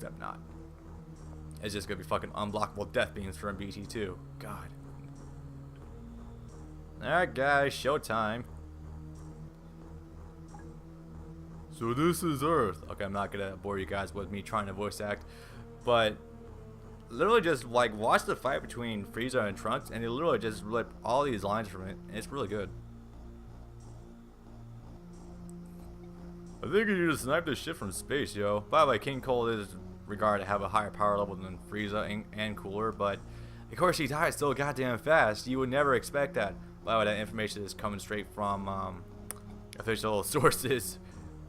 except not. It's just gonna be fucking unblockable death beams from BT2. God. Alright guys, showtime. So this is Earth. Okay, I'm not gonna bore you guys with me trying to voice act, but literally just like watch the fight between Frieza and Trunks, and they literally just rip all these lines from it, and it's really good. I think you just sniped this shit from space, yo. By the way, King Cold is regarded to have a higher power level than Frieza and cooler, but of course he died so goddamn fast. You would never expect that. By the way, that information is coming straight from official sources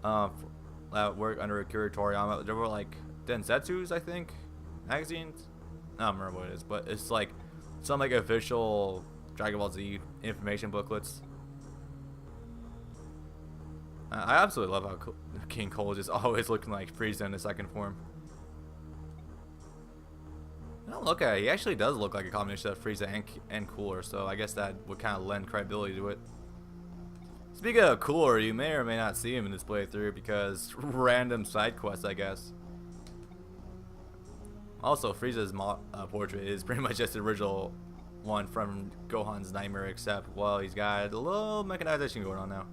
that work under Akira Toriyama. There were like Densetsu's, I think, magazines. I don't remember what it is, but it's like some like official Dragon Ball Z information booklets. I absolutely love how King Cole is just always looking like Frieza in the second form. Now look at it, he actually does look like a combination of Frieza and Cooler, so I guess that would kind of lend credibility to it. Speaking of Cooler, you may or may not see him in this playthrough because random side quests, I guess. Also, Frieza's portrait is pretty much just the original one from Gohan's Nightmare, except, well, he's got a little mechanization going on now.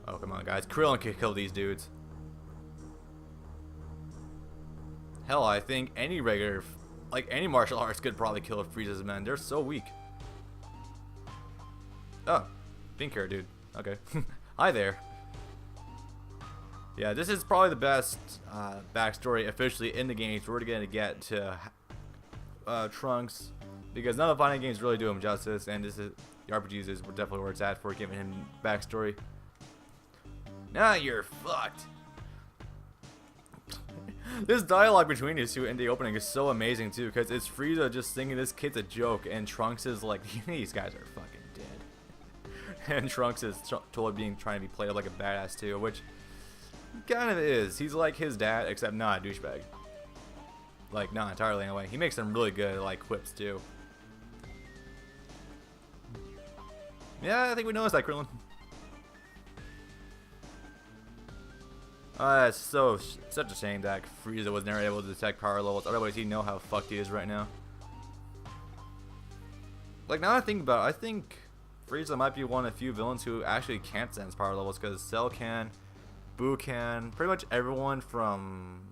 Oh, come on, guys. Krillin can kill these dudes. Hell, I think any regular, like any martial arts could probably kill Frieza's men. They're so weak. Oh, pink hair dude. Okay. Hi there. Yeah, this is probably the best backstory officially in the games we're going to get to Trunks, because none of the fighting games really do him justice, and this is the RPGs is definitely where it's at for giving him backstory. Now you're fucked. This dialogue between these two in the opening is so amazing too, because it's Frieza just thinking this kid's a joke, and Trunks is like, these guys are fucking dead. And Trunks is totally trying to be played like a badass too, which kind of is. He's like his dad, except not a douchebag. Like, not entirely anyway. He makes some really good like quips too. Yeah, I think we noticed that, Krillin. It's such a shame that Frieza was never able to detect power levels. Otherwise, he'd know how fucked he is right now. Like, now that I think about it, I think Frieza might be one of the few villains who actually can't sense power levels, because Cell can, Boo can, pretty much everyone from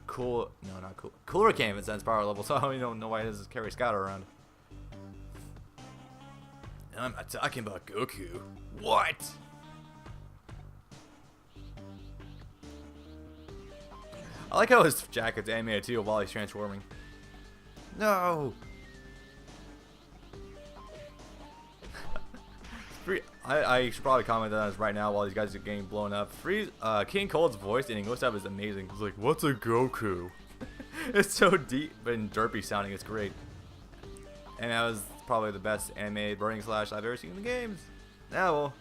Cooler can't even sense power levels, so I don't even know why he doesn't carry Scott around. And I'm not talking about Goku. What? I like how his jacket's animated too while he's transforming. No! I should probably comment on this right now while these guys are getting blown up. King Cold's voice in English dub is amazing. He's like, what's a Goku? It's so deep and derpy sounding, it's great. And that was probably the best animated burning slash I've ever seen in the games. Yeah, well.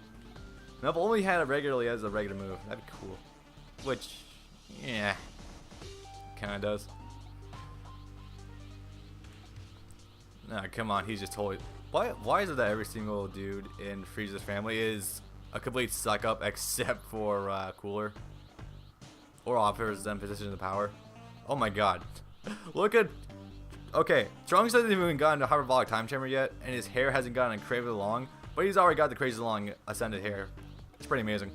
If only had it regularly as a regular move. That'd be cool. Which, yeah. Kinda does. Nah, come on, he's just totally. Why is it that every single dude in Frieza's family is a complete suck up except for Cooler? Or offers them positions of power? Oh my god. Look at. Okay, Trunks hasn't even gotten a hyperbolic time chamber yet, and his hair hasn't gotten crazy long, but he's already got the crazy long ascended hair. It's pretty amazing.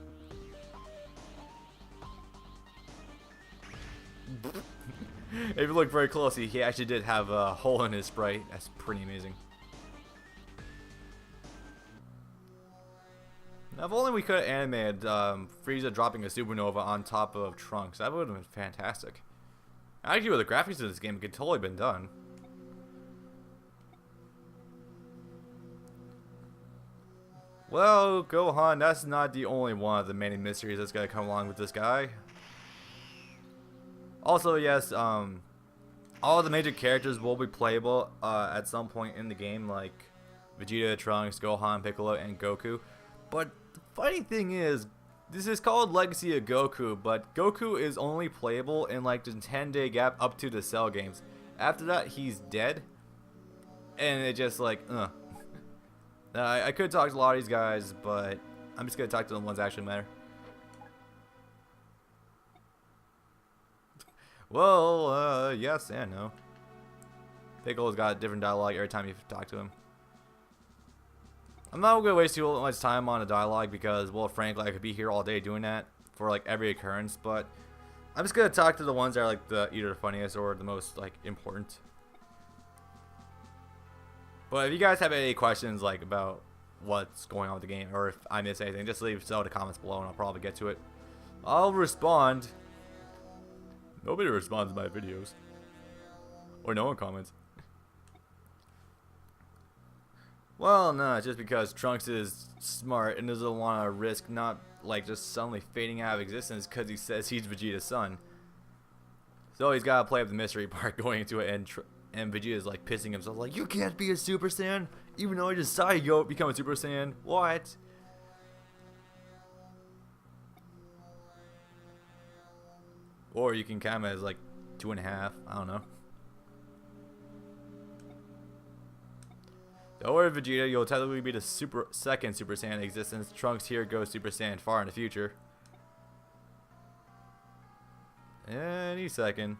If you look very closely, he actually did have a hole in his sprite. That's pretty amazing. Now, if only we could have animated Frieza dropping a supernova on top of Trunks. That would have been fantastic. Actually, with the graphics of this game, it could totally been done. Well, Gohan, that's not the only one of the many mysteries that's gonna come along with this guy. Also, yes, all the major characters will be playable at some point in the game, like Vegeta, Trunks, Gohan, Piccolo, and Goku. But the funny thing is, this is called Legacy of Goku, but Goku is only playable in like the 10-day gap up to the Cell games. After that, he's dead, and it just like, I could talk to a lot of these guys, but I'm just gonna talk to the ones that actually matter. Well, yes and no. Piccolo's got a different dialogue every time you talk to him. I'm not gonna waste too much time on a dialogue because, well, frankly, I could be here all day doing that for like every occurrence. But I'm just gonna talk to the ones that are like the either the funniest or the most like important. But if you guys have any questions like about what's going on with the game, or if I miss anything, just leave so in the comments below, and I'll probably get to it. I'll respond. Nobody responds to my videos, or no one comments. Well, no, it's just because Trunks is smart and doesn't want to risk not like just suddenly fading out of existence because he says he's Vegeta's son. So he's got to play up the mystery part going into it, and Vegeta's like pissing himself, like, you can't be a Super Saiyan, even though I decided to become a Super Saiyan. What? Or you can count him as like 2.5. I don't know. Don't worry, Vegeta, you'll technically be the second Super Saiyan in existence. Trunks here goes Super Saiyan far in the future. Any second.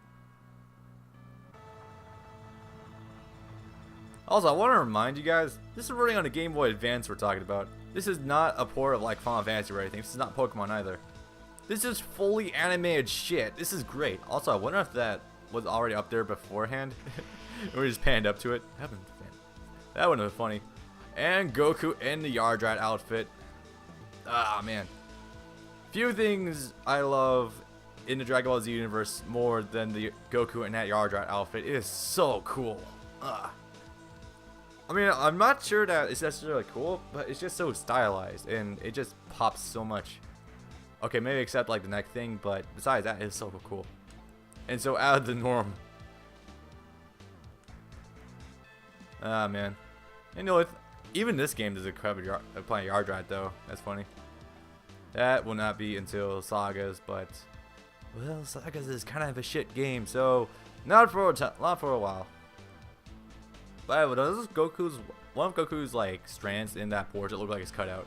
Also, I want to remind you guys, this is running on a Game Boy Advance we're talking about. This is not a port of like Final Fantasy or anything. This is not Pokemon either. This is fully animated shit. This is great. Also, I wonder if that was already up there beforehand. We just panned up to it. That would have been funny. And Goku in the Yardrat outfit. Ah, man. Few things I love in the Dragon Ball Z universe more than the Goku in that Yardrat outfit. It is so cool. I mean, I'm not sure that it's necessarily cool, but it's just so stylized, and it just pops so much. Okay, maybe except like the neck thing, but besides that, it's so cool. And so out of the norm. Ah, man. You know, even this game does a cover playing Yardrat though. That's funny. That will not be until Sagas, but well, Sagas is kind of a shit game, so not for a while. But does one of Goku's like strands in that portrait look like it's cut out?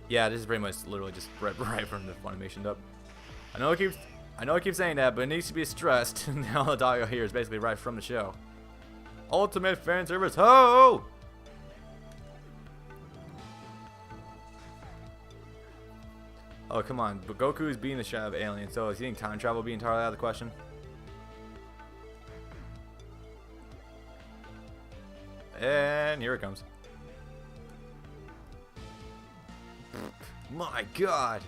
Yeah, this is pretty much literally just right from the Funimation dub. I know I keep saying that, but it needs to be stressed. Now the dialogue here is basically right from the show. Ultimate fan service, ho! Oh, come on. But Goku is being the shadow of alien, so is he think time travel be entirely out of the question? And here it comes. My god!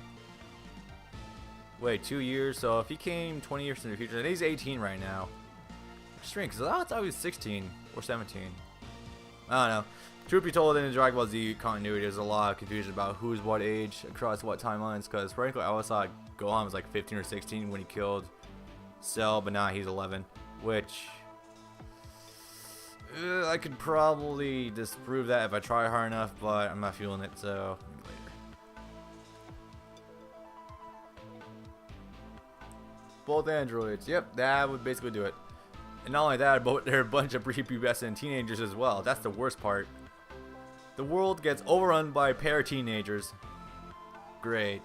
Wait, 2 years? So if he came 20 years in the future, and he's 18 right now. Strange, because I thought he was 16 or 17. I don't know. Truth be told, in the Dragon Ball Z continuity, there's a lot of confusion about who's what age across what timelines. Because frankly, I always thought Gohan was like 15 or 16 when he killed Cell, but now he's 11. Which I could probably disprove that if I try hard enough, but I'm not feeling it. So later. Both androids. Yep, that would basically do it. And not only that, but there are a bunch of prepubescent teenagers as well. That's the worst part. The world gets overrun by para-teenagers. Great.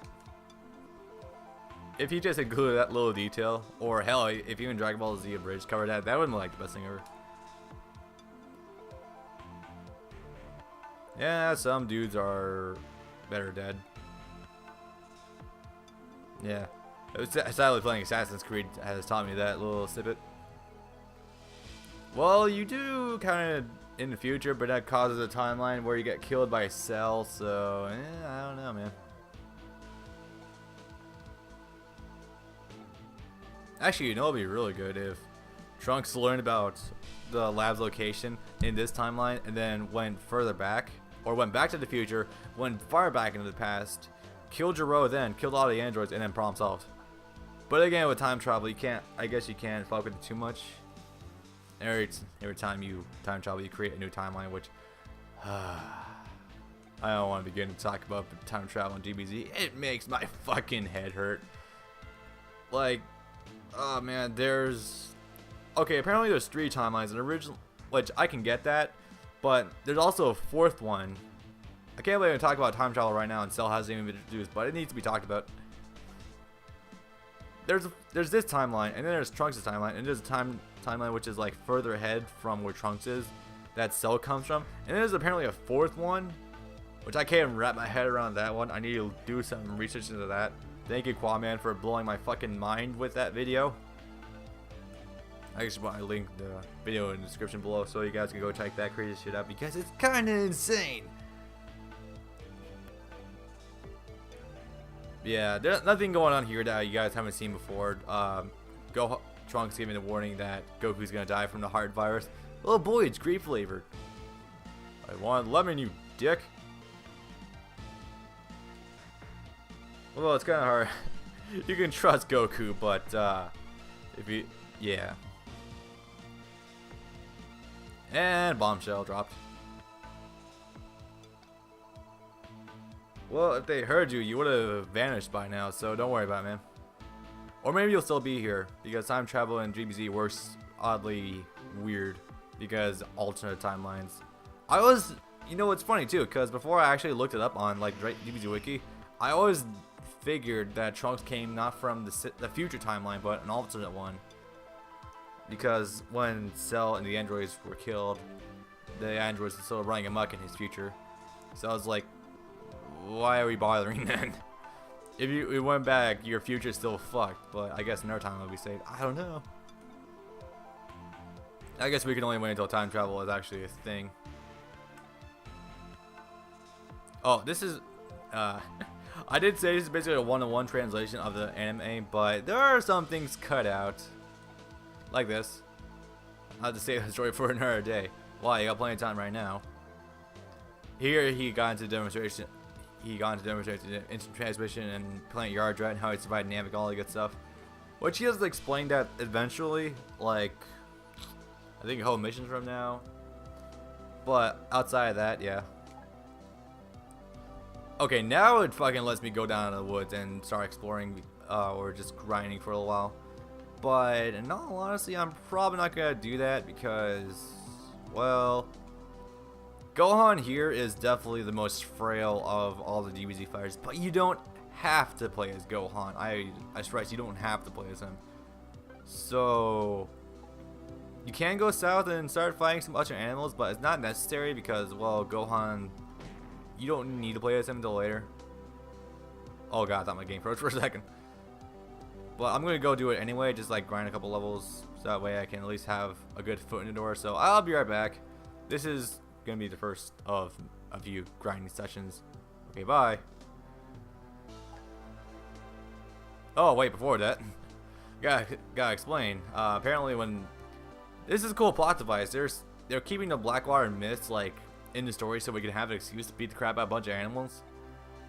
If you just included that little detail, or hell, if even Dragon Ball Z Abridged covered that, that would be like the best thing ever. Yeah, some dudes are better dead. Yeah. Sadly, playing Assassin's Creed has taught me that little snippet. Well, you do kind of in the future, but that causes a timeline where you get killed by a Cell, so I don't know, man. Actually, you know, it'd be really good if Trunks learned about the lab's location in this timeline and then went further back, or went back to the future, went far back into the past, killed Jiro, then killed all the androids, and then problem solved. But again, with time travel, you can't. I guess you can't fuck with it too much. Every time you time travel, you create a new timeline, which I don't want to begin to talk about time travel in GBZ. It makes my fucking head hurt. Like, oh man, okay. Apparently, there's 3 timelines. An original, which I can get that, but there's also a 4th one. I can't believe I'm talking about time travel right now, and Cell hasn't even been introduced, but it needs to be talked about. there's this timeline, and then there's Trunks' timeline, and there's a timeline which is like further ahead from where Trunks is, that Cell comes from, and then there's apparently a fourth one, which I can't wrap my head around that one. I need to do some research into that. Thank you, Quaman, for blowing my fucking mind with that video. I just want to link the video in the description below so you guys can go check that crazy shit out because it's kind of insane. Yeah, there's nothing going on here that you guys haven't seen before. Trunks giving the warning that Goku's gonna die from the heart virus. Oh boy, it's grape flavored. I want lemon, you dick. Well, it's kind of hard. You can trust Goku, but yeah. And bombshell dropped. Well, if they heard you, you would have vanished by now, so don't worry about it, man. Or maybe you'll still be here, because time travel in DBZ works oddly weird, because alternate timelines. You know what's funny too, because before I actually looked it up on like DBZ Wiki, I always figured that Trunks came not from the future timeline, but an alternate one. Because when Cell and the androids were killed, the androids were still running amok in his future. So I was like, why are we bothering then? If we went back, your future's still fucked. But I guess in our time it'll be saved. I don't know. I guess we can only wait until time travel is actually a thing. Oh, this is... I did say this is basically a one-to-one translation of the anime, but there are some things cut out. Like this. I'll have to save the story for another day. Why? You got plenty of time right now. Here he got into demonstration. Instant transmission and Planet Yardrat and how he survived Namek, all that good stuff. Which he has explained that eventually, like, I think a whole missions from now. But outside of that, yeah. Okay, now it fucking lets me go down in the woods and start exploring or just grinding for a little while. But in all honesty, I'm probably not gonna do that because, well, Gohan here is definitely the most frail of all the DBZ fighters. But you don't have to play as Gohan. I stress, you don't have to play as him. So you can go south and start fighting some other animals, but it's not necessary because, well, Gohan, you don't need to play as him until later. Oh god, I thought my game froze for a second. But I'm gonna go do it anyway, just like grind a couple levels, so that way I can at least have a good foot in the door. So I'll be right back. This is gonna be the first of a few grinding sessions. Okay, bye. Oh wait, before that, gotta explain. Apparently, when this is a cool plot device, they're keeping the Blackwater myths like in the story, so we can have an excuse to beat the crap out of a bunch of animals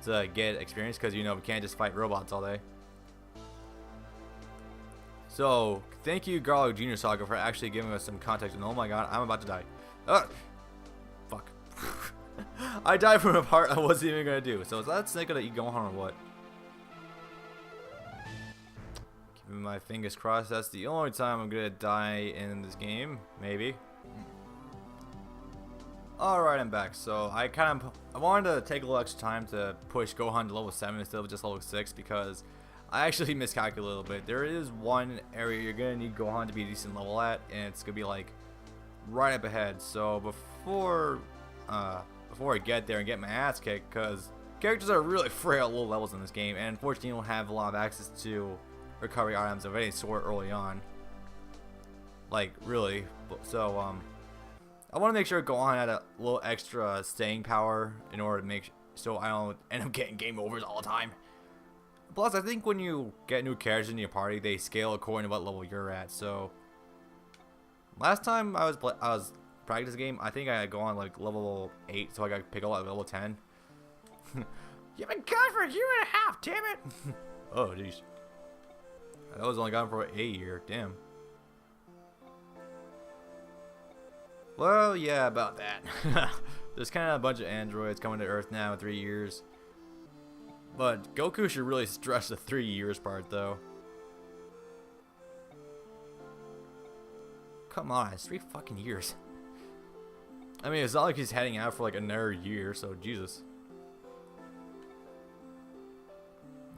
to get experience, because you know we can't just fight robots all day. So, thank you, Garlic Jr. Saga, for actually giving us some context. And oh my god, I'm about to die. Fuck. I died from a part I wasn't even gonna do. So, is that snake gonna eat Gohan or what? Keeping my fingers crossed, that's the only time I'm gonna die in this game. Maybe. Alright, I'm back. So, I wanted to take a little extra time to push Gohan to level 7 instead of just level 6 because I actually miscalculated a little bit. There is one area you're gonna need Gohan to be a decent level at, and it's gonna be like right up ahead. So before I get there and get my ass kicked, because characters are really frail at low levels in this game, and unfortunately you don't have a lot of access to recovery items of any sort early on. Like really. So I want to make sure Gohan had a little extra staying power in order to make so I don't end up getting game overs all the time. Plus, I think when you get new characters in your party, they scale according to what level you're at. So, last time I was practicing the game, I think I go on like level 8, so I got to pick up at level 10. You've been gone for a year and a half, damn it! Oh, jeez. I was only gone for a year, damn. Well, yeah, about that. There's kind of a bunch of androids coming to Earth now in 3 years. But Goku should really stress the 3 years part, though. Come on, it's 3 fucking years. I mean, it's not like he's heading out for like another year, so Jesus.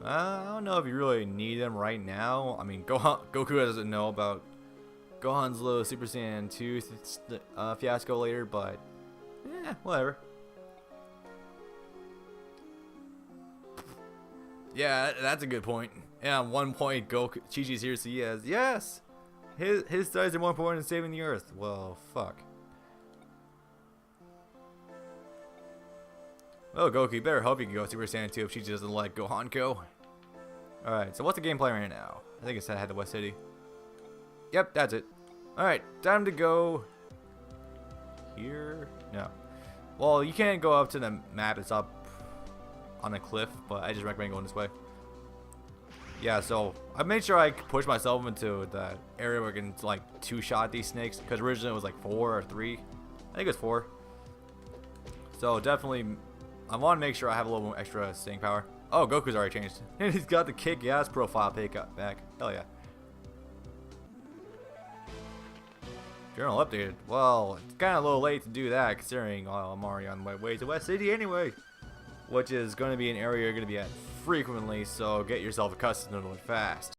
I don't know if you really need them right now. I mean, Goku doesn't know about Gohan's little Super Saiyan 2 fiasco later, but whatever. Yeah, that's a good point. Yeah, at one point, Chi-Chi's here, so yes, his studies are more important than saving the Earth. Well, fuck. Oh, Goku, you better hope you can go Super Saiyan 2 if Chi-Chi doesn't let Gohan go. Alright, so what's the gameplay right now? I think it's head to West City. Yep, that's it. Alright, time to go here? No. Well, you can't go up to the map. It's up on a cliff, but I just recommend going this way. Yeah, so I made sure I push myself into the area where I can like two-shot these snakes, because originally it was like 4 or 3. I think it was 4. So definitely, I want to make sure I have a little more extra staying power. Oh, Goku's already changed. And he's got the kick-ass profile pick up back. Hell yeah. Journal updated. Well, it's kind of a little late to do that, considering I'm already on my way to West City anyway. Which is going to be an area you're going to be at frequently, so get yourself accustomed to it fast.